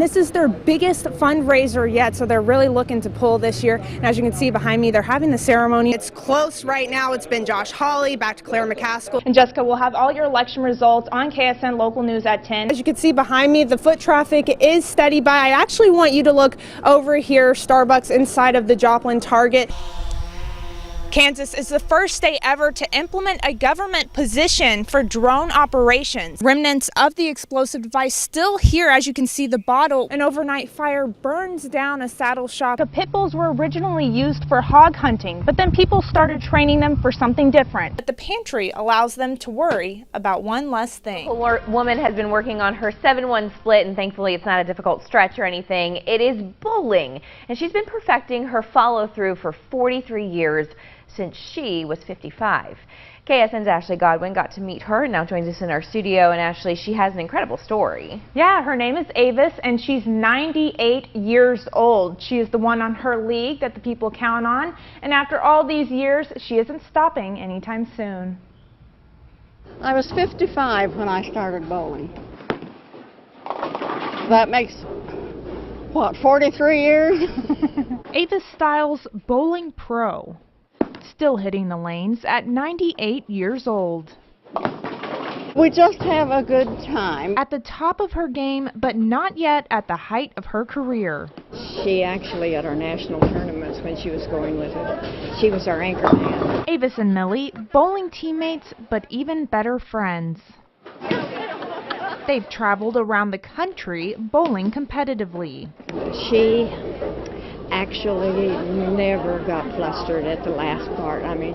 this is their biggest fundraiser yet, so they're really looking to pull this year. And as you can see behind me, they're having the ceremony. It's close right now. It's been Josh Hawley, back to Claire McCaskill. And Jessica, we'll have all your election results on KSN Local News at 10. As you can see behind me, the foot traffic is steady, but I actually want you to look over here, Starbucks inside of the Joplin Target. Kansas is the first state ever to implement a government position for drone operations. Remnants of the explosive device still here. As you can see, the bottle. An overnight fire burns down a saddle shop. The pit bulls were originally used for hog hunting, but then people started training them for something different. But the pantry allows them to worry about one less thing. A woman has been working on her 7-1 split, and thankfully it's not a difficult stretch or anything. It is bowling, and she's been perfecting her follow-through for 43 years. Since she was 55. KSN's Ashley Godwin got to meet her and now joins us in our studio. And Ashley, she has an incredible story. Yeah, her name is Avis and she's 98 years old. She is the one on her league that the people count on. And after all these years, she isn't stopping anytime soon. I was 55 when I started bowling. That makes, what, 43 years? Avis Styles Bowling Pro. Still hitting the lanes at 98 years old. We just have a good time. At the top of her game, but not yet at the height of her career. She actually, at our national tournaments when she was going with it, she was our anchor man. Avis and Millie, bowling teammates, but even better friends. They've traveled around the country bowling competitively. She actually never got flustered at the last part. I mean,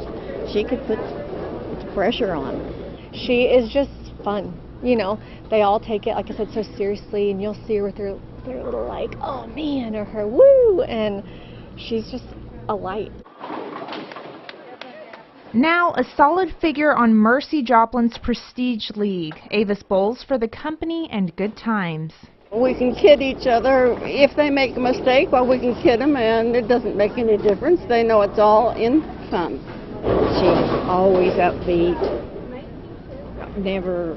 she could put the pressure on. She is just fun. You know, they all take it, like I said, so seriously, and you'll see her with their little like, oh man, or her woo, and she's just a light. Now a solid figure on Mercy Joplin's Prestige League. Avis bowls for the company and good times. We can kid each other. If they make a mistake, well, we can kid them, and it doesn't make any difference. They know it's all in fun. She's always upbeat, never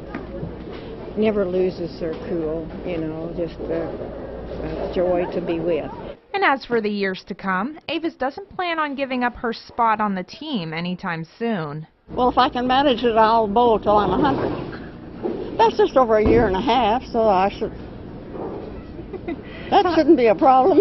loses her cool, you know, just a joy to be with. And as for the years to come, Avis doesn't plan on giving up her spot on the team anytime soon. Well, if I can manage it, I'll bowl till I'm 100. That's just over a year and a half, so that shouldn't be a problem.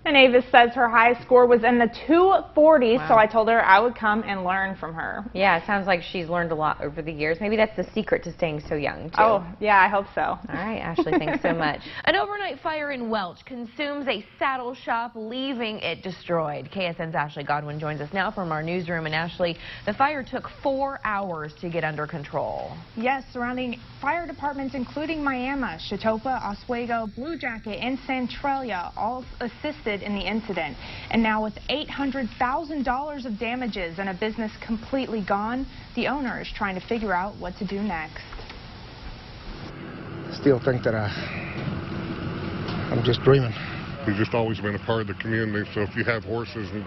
And Avis says her highest score was in the 240s, wow. So I told her I would come and learn from her. Yeah, it sounds like she's learned a lot over the years. Maybe that's the secret to staying so young, too. Oh, yeah, I hope so. All right, Ashley, thanks so much. An overnight fire in Welch consumes a saddle shop, leaving it destroyed. KSN's Ashley Godwin joins us now from our newsroom. And Ashley, the fire took 4 hours to get under control. Yes, surrounding fire departments including Miami, Chitopa, Oswego, Blue Jacket, and Centralia all assisted in the incident. And now with $800,000 of damages and a business completely gone, the owner is trying to figure out what to do next. Still think that I'm just dreaming. We've just always been a part of the community, so if you have horses and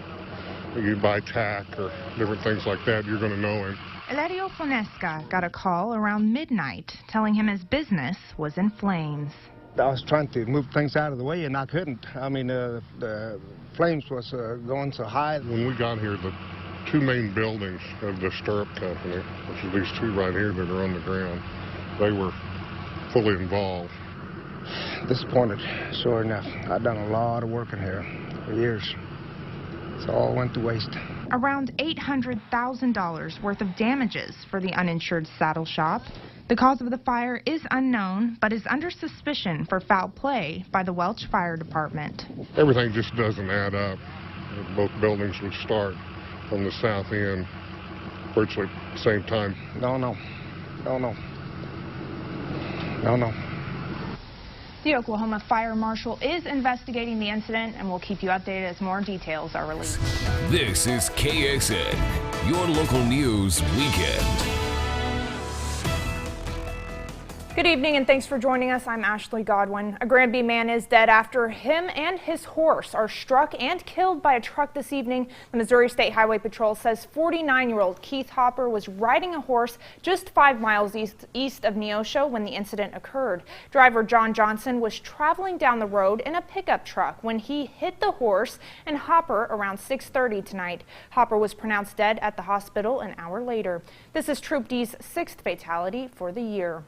you buy tack or different things like that, you're going to know him. Eladio Fonesca got a call around midnight telling him his business was in flames. I was trying to move things out of the way and I couldn't. I mean, the flames was going so high. When we got here, the two main buildings of the stirrup company, which are these two right here that are on the ground, they were fully involved. Disappointed, sure enough. I've done a lot of work in here for years. It all went to waste. Around $800,000 worth of damages for the uninsured saddle shop. The cause of the fire is unknown, but is under suspicion for foul play by the Welch Fire Department. Everything just doesn't add up. Both buildings would start from the south end virtually at the same time. No. The Oklahoma Fire Marshal is investigating the incident, and we'll keep you updated as more details are released. This is KSN, your local news weekend. Good evening and thanks for joining us. I'm Ashley Godwin. A Granby man is dead after him and his horse are struck and killed by a truck this evening. The Missouri State Highway Patrol says 49-year-old Keith Hopper was riding a horse just 5 miles east of Neosho when the incident occurred. Driver John Johnson was traveling down the road in a pickup truck when he hit the horse and Hopper around 6:30 tonight. Hopper was pronounced dead at the hospital an hour later. This is Troop D's 6th fatality for the year.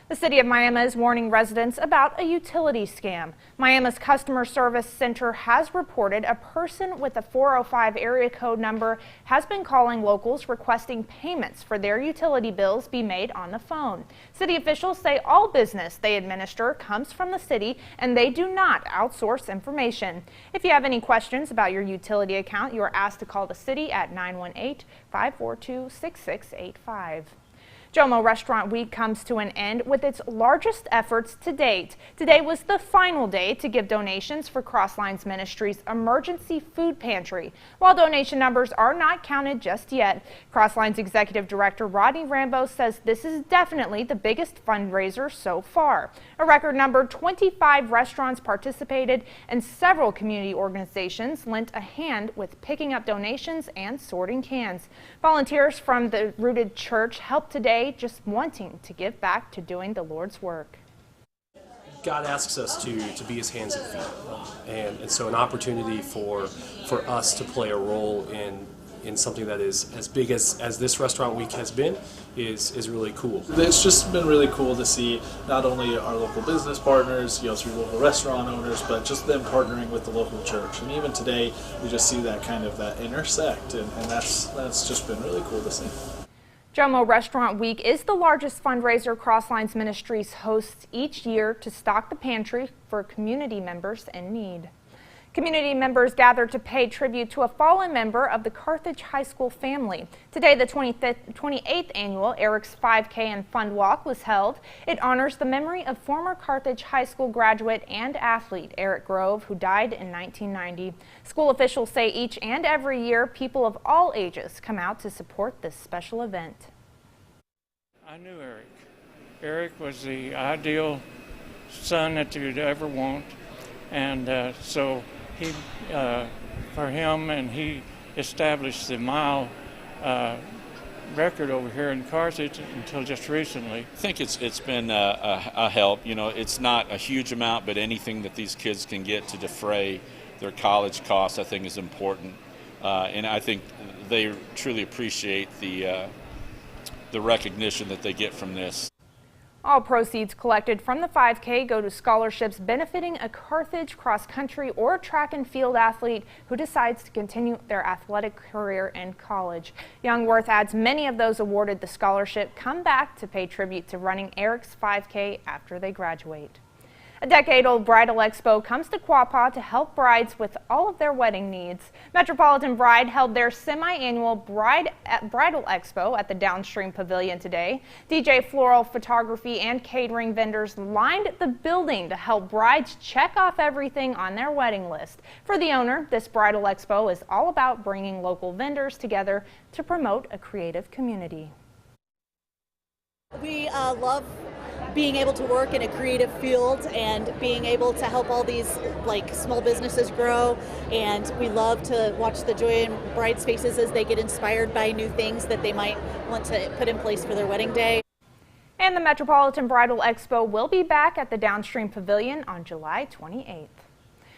The city of Miami is warning residents about a utility scam. Miami's customer service center has reported a person with a 405 area code number has been calling locals requesting payments for their utility bills be made on the phone. City officials say all business they administer comes from the city and they do not outsource information. If you have any questions about your utility account, you are asked to call the city at 918-542-6685. Jomo Restaurant Week comes to an end with its largest efforts to date. Today was the final day to give donations for Crosslines Ministries' emergency food pantry. While donation numbers are not counted just yet, Crosslines Executive Director Rodney Rambo says this is definitely the biggest fundraiser so far. A record number 25 restaurants participated and several community organizations lent a hand with picking up donations and sorting cans. Volunteers from the Rooted Church helped today, just wanting to give back to doing the Lord's work. God asks us to be his hands and feet, and so an opportunity for us to play a role in something that is as big as this restaurant week has been is really cool. It's just been really cool to see not only our local business partners, through local restaurant owners, but just them partnering with the local church. And even today, we just see that that intersect, and that's just been really cool to see. Jomo Restaurant Week is the largest fundraiser Crosslines Ministries hosts each year to stock the pantry for community members in need. Community members gathered to pay tribute to a fallen member of the Carthage High School family. Today, the 28th annual Eric's 5K and Fun Walk was held. It honors the memory of former Carthage High School graduate and athlete Eric Grove, who died in 1990. School officials say each and every year, people of all ages come out to support this special event. I knew Eric. Eric was the ideal son that you'd ever want, and so he, for him, and he established the mile record over here in Carthage until just recently. I think it's been a help. It's not a huge amount, but anything that these kids can get to defray their college costs, I think, is important. And I think they truly appreciate the recognition that they get from this. All proceeds collected from the 5K go to scholarships benefiting a Carthage cross-country or track and field athlete who decides to continue their athletic career in college. Young Worth adds many of those awarded the scholarship come back to pay tribute to running Eric's 5K after they graduate. A decade-old bridal expo comes to Quapaw to help brides with all of their wedding needs. Metropolitan Bride held their semi-annual bridal expo at the Downstream Pavilion today. DJ floral photography and catering vendors lined the building to help brides check off everything on their wedding list. For the owner, this bridal expo is all about bringing local vendors together to promote a creative community. We love being able to work in a creative field and being able to help all these small businesses grow, and we love to watch the joy in brides' faces as they get inspired by new things that they might want to put in place for their wedding day. And the Metropolitan Bridal Expo will be back at the Downstream Pavilion on July 28th.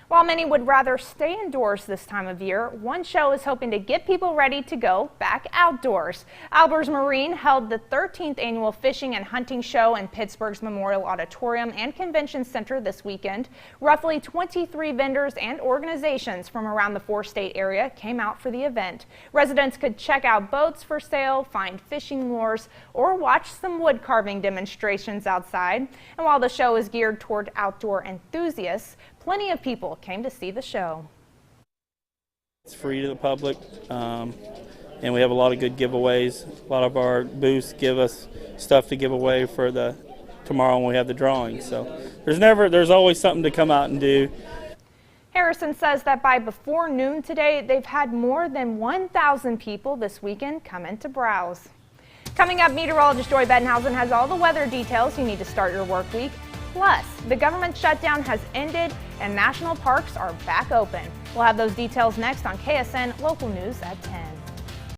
While many would rather stay indoors this time of year, one show is hoping to get people ready to go back outdoors. Albers Marine held the 13th annual fishing and hunting show in Pittsburgh's Memorial Auditorium and Convention Center this weekend. Roughly 23 vendors and organizations from around the four-state area came out for the event. Residents could check out boats for sale, find fishing lures, or watch some wood carving demonstrations outside. And while the show is geared toward outdoor enthusiasts, plenty of people came to see the show. It's free to the public, and we have a lot of good giveaways. A lot of our booths give us stuff to give away for tomorrow when we have the drawing. So there's always something to come out and do. Harrison says that by before noon today, they've had more than 1,000 people this weekend come in to browse. Coming up, meteorologist Joy Bedenhausen has all the weather details you need to start your work week. Plus, the government shutdown has ended and national parks are back open. We'll have those details next on KSN Local News at 10.